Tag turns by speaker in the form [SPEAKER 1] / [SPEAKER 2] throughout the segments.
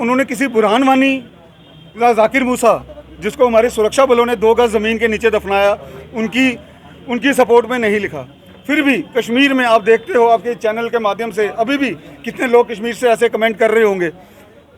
[SPEAKER 1] उन्होंने किसी बुरहान वानी या जाकिर मूसा, जिसको हमारे सुरक्षा बलों ने 2 गज ज़मीन के नीचे दफनाया, उनकी सपोर्ट में नहीं लिखा। फिर भी कश्मीर में आप देखते हो, आपके चैनल के माध्यम से अभी भी कितने लोग कश्मीर से ऐसे कमेंट कर रहे होंगे,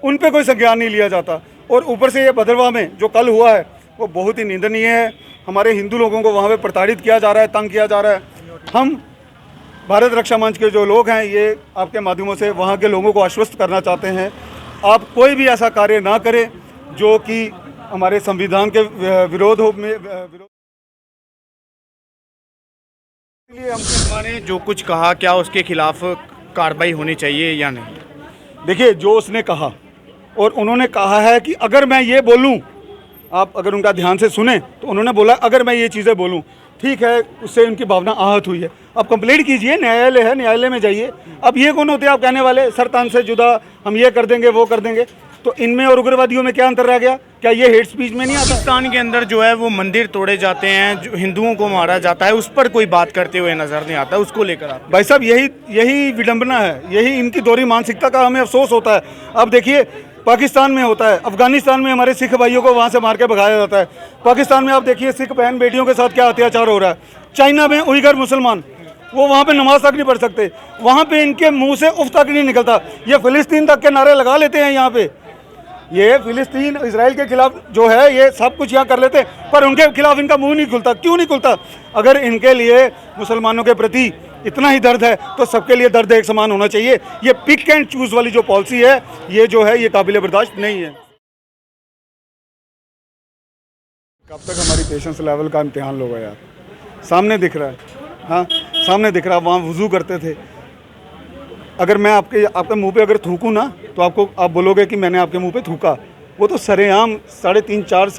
[SPEAKER 1] उन पे कोई संज्ञान नहीं लिया जाता। और ऊपर से ये भद्रवाह में जो कल हुआ है वो बहुत ही निंदनीय है। हमारे हिंदू लोगों को वहाँ पे प्रताड़ित किया जा रहा है, तंग किया जा रहा है। हम भारत रक्षा मंच के जो लोग हैं, ये आपके माध्यमों से वहाँ के लोगों को आश्वस्त करना चाहते हैं, आप कोई भी ऐसा कार्य ना करें जो कि हमारे संविधान के विरोध हो में
[SPEAKER 2] इसलिए हमने जो कुछ कहा, क्या उसके खिलाफ कार्रवाई होनी चाहिए या नहीं?
[SPEAKER 1] देखिए, जो उसने कहा और उन्होंने कहा है कि अगर मैं ये बोलूं, आप अगर उनका ध्यान से सुने तो उन्होंने बोला अगर मैं ये चीज़ें बोलूं, ठीक है, उससे उनकी भावना आहत हुई है। अब कंप्लेंट कीजिए, न्यायालय है, न्यायालय में जाइए। अब ये कौन होते हैं आप कहने वाले, सरतान से जुदा हम ये कर देंगे वो कर देंगे? तो इनमें और उग्रवादियों में क्या अंतर रह गया? क्या ये हेट स्पीच में नहीं आता?
[SPEAKER 2] पाकिस्तान के अंदर जो है वो मंदिर तोड़े जाते हैं, जो हिंदुओं को मारा जाता है, उस पर कोई बात करते हुए नजर नहीं आता, उसको लेकर आप?
[SPEAKER 1] भाई साहब, यही विडंबना है, यही इनकी दोहरी मानसिकता का हमें अफसोस होता है। अब देखिए, पाकिस्तान में होता है, अफगानिस्तान में हमारे सिख भाइयों को वहाँ से मार के भगाया जाता है। पाकिस्तान में आप देखिए सिख बहन बेटियों के साथ क्या अत्याचार हो रहा है। चाइना में उइगर मुसलमान, वो वहाँ पे नमाज तक नहीं पढ़ सकते, वहाँ पे इनके मुंह से उफ तक नहीं निकलता। ये फिलिस्तीन तक के नारे लगा लेते हैं यहाँ पे, ये फिलिस्तीन इजराइल के खिलाफ जो है ये सब कुछ यहाँ कर लेते हैं, पर उनके खिलाफ इनका मुंह नहीं खुलता। क्यों नहीं खुलता? अगर इनके लिए मुसलमानों के प्रति इतना ही दर्द है तो सबके लिए दर्द एक समान होना चाहिए। ये पिक एंड चूज वाली जो पॉलिसी है, ये जो है ये काबिल बर्दाश्त नहीं है। कब तक हमारी पेशेंस लेवल का इम्तिहान लोगा यार? सामने दिख रहा है, हाँ सामने दिख रहा है, वहाँ वुजू करते थे। अगर मैं आपके मुंह पे अगर थूकूं ना तो आप बोलोगे कि मैंने आपके मुंह पे थूका। वो तो सरेआम 450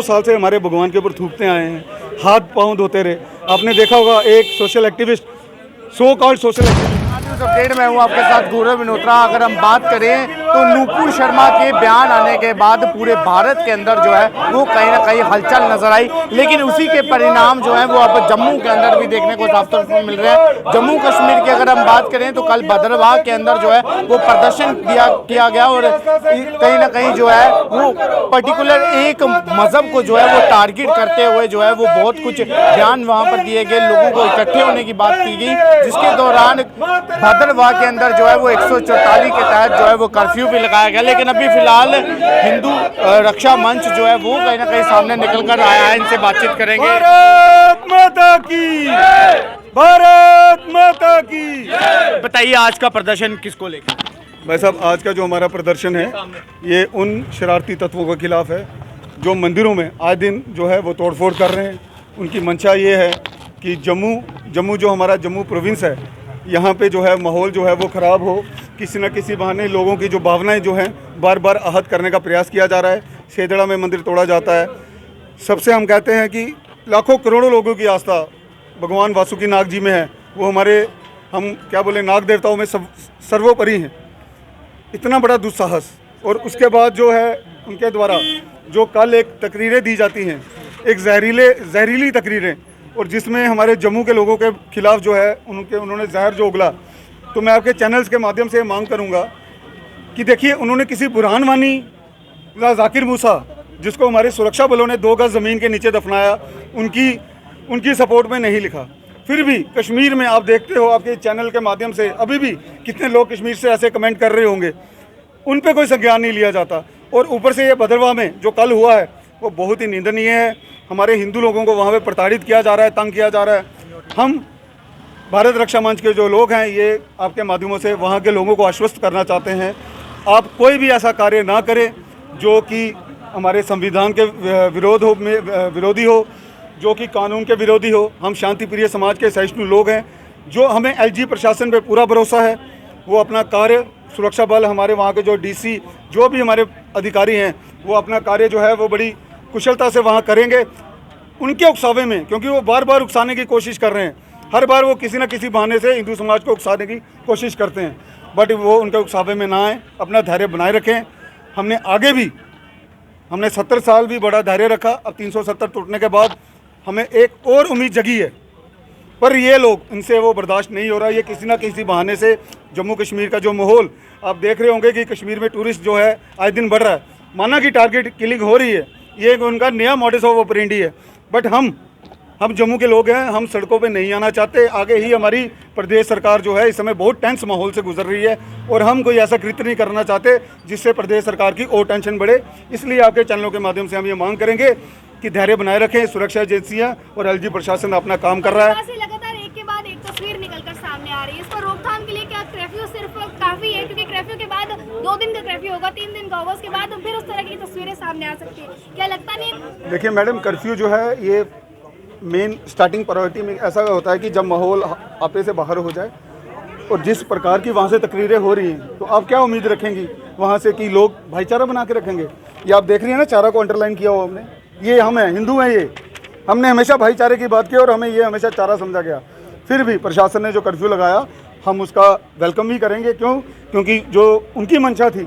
[SPEAKER 1] साल से हमारे भगवान के ऊपर थूकते आए हैं, हाथ पाँव धोते रहे। आपने देखा होगा एक social activist, so called social activist.
[SPEAKER 2] Update में हूँ आपके साथ गौरव विनोत्रा। अगर हम बात करें तो नूपुर शर्मा के बयान आने के बाद पूरे भारत के अंदर जो है वो कहीं ना कहीं हलचल नजर आई, लेकिन उसी के परिणाम जो है वो अब जम्मू के अंदर भी देखने को साफ तौर पर मिल रहे हैं। जम्मू कश्मीर की अगर हम बात करें तो कल भद्रवाह के अंदर जो है वो प्रदर्शन किया गया और कहीं ना कहीं जो है वो पर्टिकुलर एक मजहब को जो है वो टारगेट करते हुए जो है वो बहुत कुछ बयान वहाँ पर दिए गए, लोगों को इकट्ठे होने की बात की गई, जिसके दौरान भद्रवाह के अंदर जो है वो 144 के तहत जो है वो कर्फ्यू भी लगाया गया। लेकिन अभी फिलहाल हिंदू रक्षा मंच जो है वो कहीं ना कहीं सामने निकल कर आया है, इनसे बातचीत करेंगे।
[SPEAKER 1] भारत माता की, भारत माता की।
[SPEAKER 2] बताइए आज का प्रदर्शन किसको लेकर?
[SPEAKER 1] भाई साहब, आज का जो हमारा प्रदर्शन है ये उन शरारती तत्वों के खिलाफ है जो मंदिरों में आए दिन जो है वो तोड़फोड़ कर रहे हैं। उनकी मंशा ये है कि जम्मू जो हमारा जम्मू प्रोविंस है, यहाँ पे जो है माहौल जो है वो ख़राब हो, किसी न किसी बहाने लोगों की जो भावनाएं जो हैं बार बार आहत करने का प्रयास किया जा रहा है। शेदड़ा में मंदिर तोड़ा जाता है। सबसे हम कहते हैं कि लाखों करोड़ों लोगों की आस्था भगवान वासुकी नाग जी में है, वो हमारे हम क्या बोले नाग देवताओं में सर्वोपरि हैं। इतना बड़ा दुस्साहस, और उसके बाद जो है उनके द्वारा जो कल एक तकरीरें दी जाती हैं, एक जहरीली तकरीरें, और जिसमें हमारे जम्मू के लोगों के खिलाफ जो है उन्होंने जहर जो उगला। तो मैं आपके चैनल्स के माध्यम से मांग करूंगा कि देखिए, उन्होंने किसी बुरहान वानी या जाकिर मूसा, जिसको हमारे सुरक्षा बलों ने 2 गज ज़मीन के नीचे दफनाया, उनकी सपोर्ट में नहीं लिखा। फिर भी कश्मीर में आप देखते हो, आपके चैनल के माध्यम से अभी भी कितने लोग कश्मीर से ऐसे कमेंट कर रहे होंगे, उन पे कोई संज्ञान नहीं लिया जाता। और ऊपर से ये भद्रवाह में जो कल हुआ है वो बहुत ही निंदनीय है। हमारे हिंदू लोगों को वहाँ पे प्रताड़ित किया जा रहा है, तंग किया जा रहा है। हम भारत रक्षा मंच के जो लोग हैं, ये आपके माध्यमों से वहाँ के लोगों को आश्वस्त करना चाहते हैं, आप कोई भी ऐसा कार्य ना करें जो कि हमारे संविधान के विरोधी हो, जो कि कानून के विरोधी हो। हम शांति प्रिय समाज के सहिष्णु लोग हैं, जो हमें एलजी प्रशासन पे पूरा भरोसा है। वो अपना कार्य, सुरक्षा बल, हमारे वहाँ के जो डीसी, जो भी हमारे अधिकारी हैं, वो अपना कार्य जो है वो बड़ी कुशलता से वहाँ करेंगे। उनके उकसावे में, क्योंकि वो बार बार उकसाने की कोशिश कर रहे हैं, हर बार वो किसी न किसी बहाने से हिंदू समाज को उकसाने की कोशिश करते हैं, बट वो उनके उकसावे में ना आए, अपना धैर्य बनाए रखें। हमने 70 साल भी बड़ा धैर्य रखा। अब 370 टूटने के बाद हमें एक और उम्मीद जगी है। पर ये लोग, इनसे वो बर्दाश्त नहीं हो रहा। ये किसी ना किसी बहाने से जम्मू कश्मीर का जो माहौल आप देख रहे होंगे कि कश्मीर में टूरिस्ट जो है आए दिन बढ़ रहा है, माना कि टारगेट किलिंग हो रही है, ये उनका नया मॉडस ऑफ ऑपरेंडी है। बट हम जम्मू के लोग हैं, हम सड़कों पे नहीं आना चाहते। आगे ही हमारी प्रदेश सरकार जो है इस समय बहुत टेंस माहौल से गुजर रही है और हम कोई ऐसा कृत्य नहीं करना चाहते जिससे प्रदेश सरकार की और टेंशन बढ़े। इसलिए आपके चैनलों के माध्यम से हम ये मांग करेंगे कि धैर्य बनाए रखें। सुरक्षा एजेंसियां और एलजी प्रशासन अपना काम कर रहा है।
[SPEAKER 3] लगातार एक के बाद एक तस्वीर निकलकर सामने आ रही है। इस पर रोकथाम के लिए क्या कर्फ्यू सिर्फ काफी है? क्योंकि कर्फ्यू के बाद 2 दिन का कर्फ्यू होगा, 3 दिन का होगा, उसके बाद फिर उस तरह की तस्वीरें सामने आ सकती है। क्या लगता नहीं?
[SPEAKER 1] देखिए मैडम, कर्फ्यू जो है ये मेन स्टार्टिंग प्रायोरिटी में ऐसा होता है कि जब माहौल आपे से बाहर हो जाए और जिस प्रकार की वहाँ से तकरीरें हो रही हैं, तो आप क्या उम्मीद रखेंगी वहाँ से कि लोग भाईचारा बना के रखेंगे? ये आप देख रही हैं ना, चारा को अंडरलाइन किया हुआ हमने, ये हम हैं, हिंदू हैं। ये हमने हमेशा भाईचारे की बात की और हमें ये हमेशा चारा समझा गया। फिर भी प्रशासन ने जो कर्फ्यू लगाया हम उसका वेलकम भी करेंगे। क्यों? क्योंकि जो उनकी मंशा थी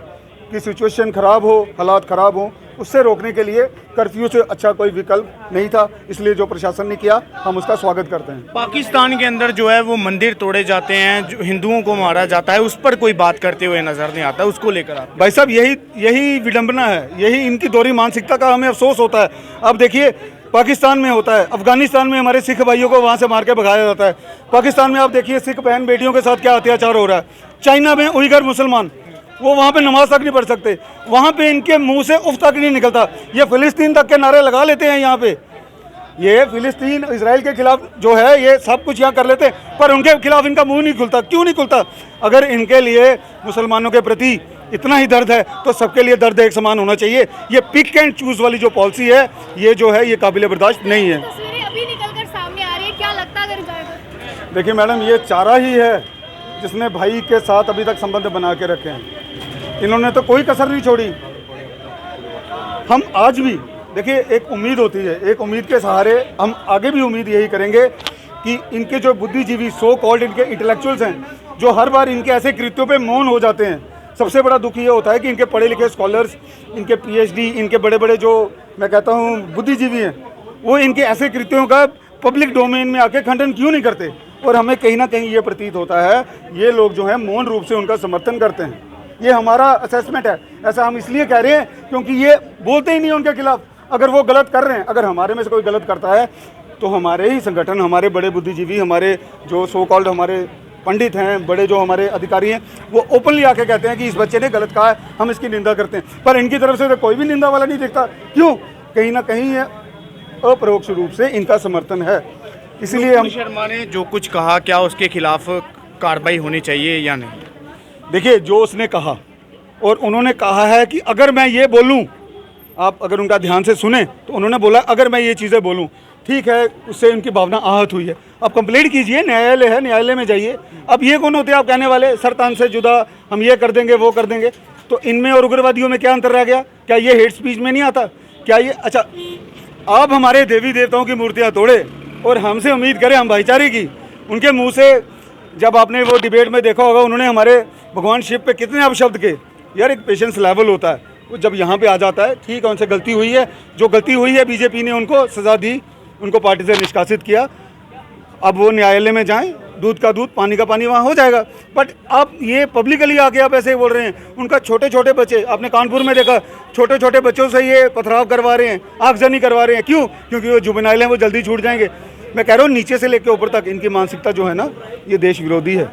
[SPEAKER 1] कि सिचुएशन ख़राब हो, हालात ख़राब हो, उससे रोकने के लिए कर्फ्यू से अच्छा कोई विकल्प नहीं था। इसलिए जो प्रशासन ने किया हम उसका स्वागत करते हैं।
[SPEAKER 2] पाकिस्तान के अंदर जो है वो मंदिर तोड़े जाते हैं, जो हिंदुओं को मारा जाता है, उस पर कोई बात करते हुए नजर नहीं आता। उसको लेकर आप
[SPEAKER 1] भाई साहब, यही विडंबना है, यही इनकी दोहरी मानसिकता का हमें अफसोस होता है। अब देखिए, पाकिस्तान में होता है, अफगानिस्तान में हमारे सिख भाइयों को वहाँ से मार के भगाया जाता है। पाकिस्तान में आप देखिए सिख बहन बेटियों के साथ क्या अत्याचार हो रहा है। चाइना में उइगर मुसलमान, वो वहाँ पे नमाज तक नहीं पढ़ सकते, वहाँ पे इनके मुंह से उफ तक नहीं निकलता। ये फिलिस्तीन तक के नारे लगा लेते हैं यहाँ पे, ये फिलिस्तीन इसराइल के खिलाफ जो है ये सब कुछ यहाँ कर लेते हैं, पर उनके खिलाफ इनका मुंह नहीं खुलता। क्यों नहीं खुलता? अगर इनके लिए मुसलमानों के प्रति इतना ही दर्द है तो सबके लिए दर्द एक समान होना चाहिए। ये पिक एंड चूज वाली जो पॉलिसी है ये जो है ये काबिल बर्दाश्त नहीं है।
[SPEAKER 3] तस्वीरें अभी निकलकर सामने आ रही है, क्या लगता है अगर
[SPEAKER 1] देखिए मैडम, ये चारा ही है जिसने भाई के साथ अभी तक संबंध बना के रखे हैं। इन्होंने तो कोई कसर नहीं छोड़ी। हम आज भी देखिए, एक उम्मीद होती है, एक उम्मीद के सहारे हम आगे भी उम्मीद यही करेंगे कि इनके जो बुद्धिजीवी सो कॉल्ड इनके इंटेलेक्चुअल्स हैं, जो हर बार इनके ऐसे कृत्यों पे मौन हो जाते हैं। सबसे बड़ा दुख ये होता है कि इनके पढ़े लिखे स्कॉलर्स, इनके पीएचडी, इनके बड़े बड़े जो मैं कहता हूँ बुद्धिजीवी हैं, वो इनके ऐसे कृत्यों का पब्लिक डोमेन में आके खंडन क्यों नहीं करते? और हमें कहीं ना कहीं ये प्रतीत होता है ये लोग जो है मौन रूप से उनका समर्थन करते हैं। ये हमारा असेसमेंट है। ऐसा हम इसलिए कह रहे हैं क्योंकि ये बोलते ही नहीं उनके खिलाफ। अगर वो गलत कर रहे हैं, अगर हमारे में से कोई गलत करता है तो हमारे ही संगठन, हमारे बड़े बुद्धिजीवी, हमारे जो सो कॉल्ड हमारे पंडित हैं, बड़े जो हमारे अधिकारी हैं, वो ओपनली आके कहते हैं कि इस बच्चे ने गलत कहा है, हम इसकी निंदा करते हैं। पर इनकी तरफ से तो कोई भी निंदा वाला नहीं दिखता। क्यों? कहीं ना कहीं ये अपरोक्ष रूप से इनका समर्थन है। इसलिए हम
[SPEAKER 2] शर्मा ने जो कुछ कहा, क्या उसके खिलाफ कार्रवाई होनी चाहिए या नहीं?
[SPEAKER 1] देखिए, जो उसने कहा और उन्होंने कहा है कि अगर मैं ये बोलूं, आप अगर उनका ध्यान से सुने तो उन्होंने बोला अगर मैं ये चीज़ें बोलूं, ठीक है, उससे उनकी भावना आहत हुई है। आप कंप्लेंट कीजिए, न्यायालय है, न्यायालय में जाइए। अब ये कौन होते हैं आप कहने वाले, सरतान से जुदा हम ये कर देंगे वो कर देंगे? तो इनमें और उग्रवादियों में क्या अंतर रह गया? क्या ये हेट स्पीच में नहीं आता? क्या ये अच्छा, आप हमारे देवी देवताओं की मूर्तियाँ तोड़े और हमसे उम्मीद करें हम भाईचारे की? उनके मुँह से, जब आपने वो डिबेट में देखा होगा, उन्होंने हमारे भगवान शिव पे कितने अपशब्द के। यार, एक पेशेंस लेवल होता है, वो जब यहाँ पे आ जाता है, ठीक है, उनसे गलती हुई है, जो गलती हुई है बीजेपी ने उनको सज़ा दी, उनको पार्टी से निष्कासित किया। अब वो न्यायालय में जाएं, दूध का दूध पानी का पानी वहाँ हो जाएगा। बट आप ये पब्लिकली आके आप ऐसे ही बोल रहे हैं। उनका छोटे छोटे बच्चे, आपने कानपुर में देखा, छोटे छोटे बच्चों से ये पथराव करवा रहे हैं, आगजनी करवा रहे हैं। क्यों? क्योंकि वो जुवेनाइल हैं, वो जल्दी छूट जाएंगे। मैं कह रहा हूँ नीचे से लेकर ऊपर तक इनकी मानसिकता जो है ना, ये देश विरोधी है।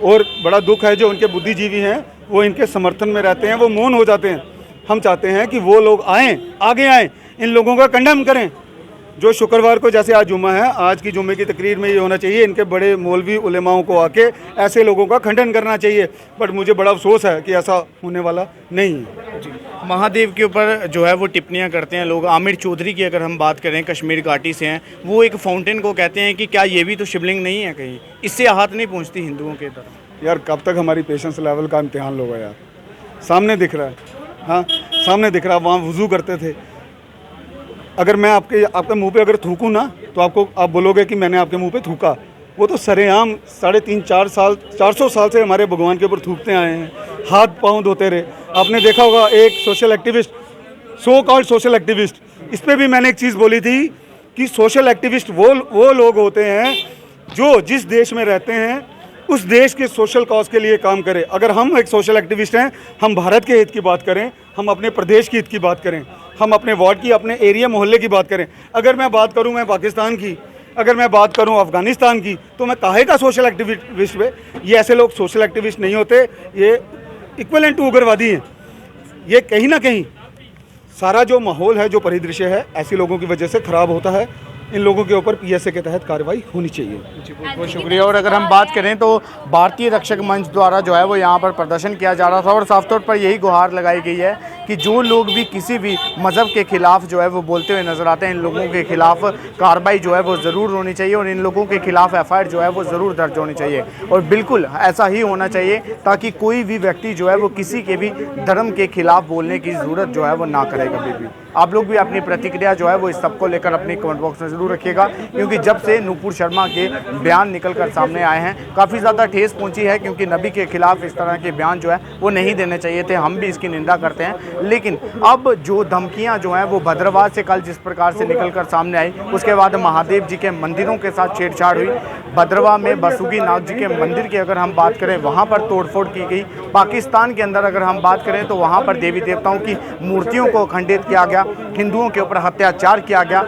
[SPEAKER 1] और बड़ा दुख है जो उनके बुद्धिजीवी हैं वो इनके समर्थन में रहते हैं, वो मौन हो जाते हैं। हम चाहते हैं कि वो लोग आएँ, आगे आएँ, इन लोगों का कंडेम करें। जो शुक्रवार को, जैसे आज जुम्मा है, आज की जुम्मे की तकरीर में ये होना चाहिए, इनके बड़े मौलवी उलेमाओं को आके ऐसे लोगों का खंडन करना चाहिए। बट मुझे बड़ा अफसोस है कि ऐसा होने वाला नहीं है।
[SPEAKER 2] महादेव के ऊपर जो है वो टिप्पणियां करते हैं लोग। आमिर चौधरी की अगर हम बात करें, कश्मीर घाटी से हैं, वो एक फाउंटेन को कहते हैं कि क्या ये भी तो शिवलिंग नहीं है? कहीं इससे आहत नहीं पहुंचती हिंदुओं के तरफ?
[SPEAKER 1] यार, कब तक हमारी पेशेंस लेवल का इम्तिहान लोगे यार? सामने दिख रहा है, हाँ सामने दिख रहा है, वहाँ वुज़ू करते थे। अगर मैं आपके मुंह पे अगर थूकूं ना, तो आप बोलोगे कि मैंने आपके मुंह पे थूका। वो तो सरेआम 450 साल से हमारे भगवान के ऊपर थूकते आए हैं, हाथ पाँव धोते रहे। आपने देखा होगा एक social activist, so called social activist, इस पर भी मैंने एक चीज़ बोली थी कि सोशल एक्टिविस्ट वो लोग होते हैं जो जिस देश में रहते हैं उस देश के सोशल कॉज के लिए काम करें। अगर हम एक सोशल एक्टिविस्ट हैं, हम भारत के हित की बात करें, हम अपने प्रदेश की हित की बात करें, हम अपने वार्ड की, अपने एरिया मोहल्ले की बात करें। अगर मैं बात करूं मैं पाकिस्तान की, अगर मैं बात करूं अफ़गानिस्तान की, तो मैं काहे का सोशल एक्टिविस्ट पे? ये ऐसे लोग सोशल एक्टिविस्ट नहीं होते, ये इक्वलेंट टू उग्रवादी हैं। ये कहीं ना कहीं सारा जो माहौल है, जो परिदृश्य है, ऐसे लोगों की वजह से ख़राब होता है। इन लोगों के ऊपर पीएसए के तहत कार्रवाई होनी चाहिए।
[SPEAKER 2] बहुत बहुत शुक्रिया। और अगर हम बात करें तो भारतीय रक्षक मंच द्वारा जो है वो यहाँ पर प्रदर्शन किया जा रहा था और साफ तौर पर यही गुहार लगाई गई है कि जो लोग भी किसी भी मज़हब के खिलाफ जो है वो बोलते हुए नजर आते हैं, इन लोगों के खिलाफ कार्रवाई जो है वो ज़रूर होनी चाहिए और इन लोगों के खिलाफ एफआईआर जो है वो ज़रूर दर्ज होनी चाहिए। और बिल्कुल ऐसा ही होना चाहिए ताकि कोई भी व्यक्ति जो है वो किसी के भी धर्म के खिलाफ बोलने की ज़रूरत जो है वो ना करे कभी भी। आप लोग भी अपनी प्रतिक्रिया जो है वो इस सबको लेकर अपनी कमेंट बॉक्स में ज़रूर रखिएगा, क्योंकि जब से नूपुर शर्मा के बयान निकल कर सामने आए हैं काफ़ी ज़्यादा ठेस पहुंची है, क्योंकि नबी के खिलाफ इस तरह के बयान जो है वो नहीं देने चाहिए थे। हम भी इसकी निंदा करते हैं, लेकिन अब जो धमकियां जो हैं वो भद्रवाह से कल जिस प्रकार से निकल कर सामने आई, उसके बाद महादेव जी के मंदिरों के साथ छेड़छाड़ हुई। भद्रवाह में बासुकी नाथ जी के मंदिर की अगर हम बात करें वहाँ पर तोड़फोड़ की गई। पाकिस्तान के अंदर अगर हम बात करें तो वहाँ पर देवी देवताओं की मूर्तियों को खंडित किया गया, हिंदुओं के ऊपर अत्याचार किया गया।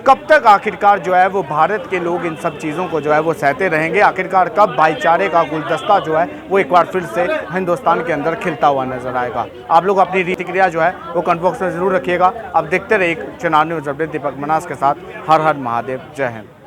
[SPEAKER 2] कब तक आखिरकार जो है वो भारत के लोग इन सब चीज़ों को जो है वो सहते रहेंगे? आखिरकार कब भाईचारे का गुलदस्ता जो है वो एक बार फिर से हिंदुस्तान के अंदर खिलता हुआ नजर आएगा? आप लोग अपनी प्रतिक्रिया जो है वो कमेंट बॉक्स में ज़रूर रखिएगा। अब देखते रहिए चुनाव न्यूज़ अपडेट दीपक मनास के साथ। हर हर महादेव, जय हिंद।